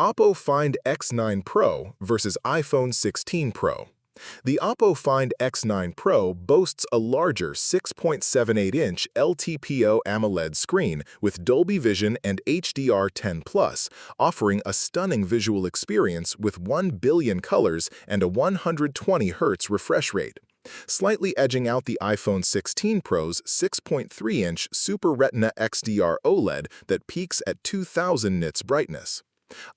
Oppo Find X9 Pro versus iPhone 16 Pro. The Oppo Find X9 Pro boasts a larger 6.78-inch LTPO AMOLED screen with Dolby Vision and HDR10+, offering a stunning visual experience with 1 billion colors and a 120 Hz refresh rate. Slightly edging out the iPhone 16 Pro's 6.3-inch Super Retina XDR OLED that peaks at 2000 nits brightness.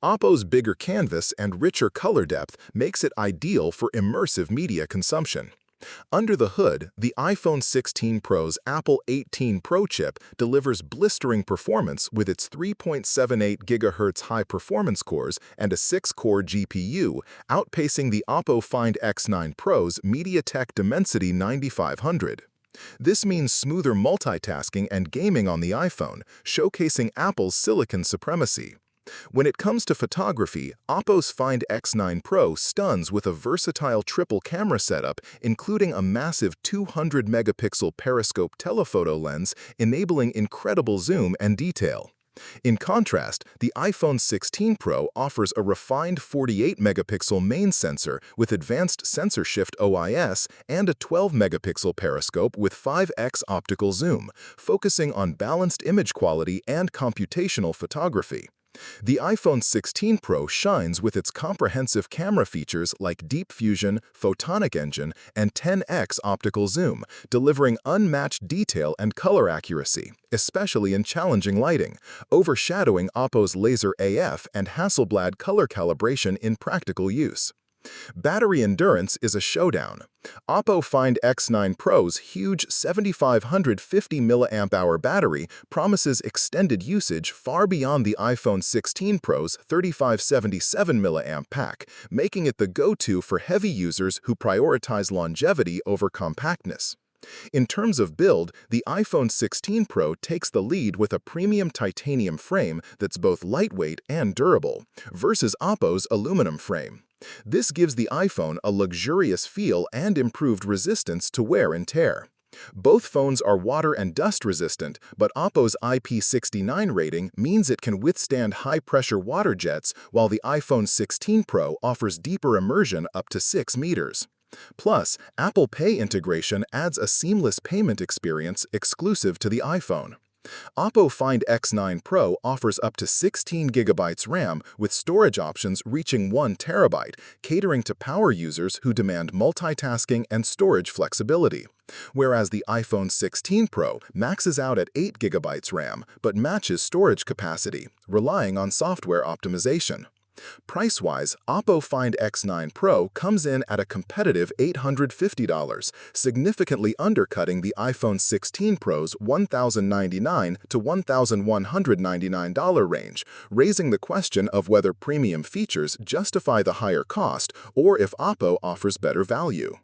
Oppo's bigger canvas and richer color depth makes it ideal for immersive media consumption. Under the hood, the iPhone 16 Pro's Apple 18 Pro chip delivers blistering performance with its 3.78 GHz high-performance cores and a 6-core GPU, outpacing the Oppo Find X9 Pro's MediaTek Dimensity 9500. This means smoother multitasking and gaming on the iPhone, showcasing Apple's silicon supremacy. When it comes to photography, Oppo's Find X9 Pro stuns with a versatile triple camera setup, including a massive 200-megapixel periscope telephoto lens, enabling incredible zoom and detail. In contrast, the iPhone 16 Pro offers a refined 48-megapixel main sensor with advanced sensor shift OIS and a 12-megapixel periscope with 5x optical zoom, focusing on balanced image quality and computational photography. The iPhone 16 Pro shines with its comprehensive camera features like Deep Fusion, Photonic Engine, and 10x optical zoom, delivering unmatched detail and color accuracy, especially in challenging lighting, overshadowing Oppo's Laser AF and Hasselblad color calibration in practical use. Battery endurance is a showdown. Oppo Find X9 Pro's huge 7550 mAh battery promises extended usage far beyond the iPhone 16 Pro's 3577 mAh pack, making it the go-to for heavy users who prioritize longevity over compactness. In terms of build, the iPhone 16 Pro takes the lead with a premium titanium frame that's both lightweight and durable, versus Oppo's aluminum frame. This gives the iPhone a luxurious feel and improved resistance to wear and tear. Both phones are water and dust resistant, but Oppo's IP69 rating means it can withstand high-pressure water jets, while the iPhone 16 Pro offers deeper immersion up to 6 meters. Plus, Apple Pay integration adds a seamless payment experience exclusive to the iPhone. Oppo Find X9 Pro offers up to 16 GB RAM with storage options reaching 1 TB, catering to power users who demand multitasking and storage flexibility. Whereas the iPhone 16 Pro maxes out at 8 GB RAM but matches storage capacity, relying on software optimization. Price-wise, Oppo Find X9 Pro comes in at a competitive $850, significantly undercutting the iPhone 16 Pro's $1,099 to $1,199 range, raising the question of whether premium features justify the higher cost or if Oppo offers better value.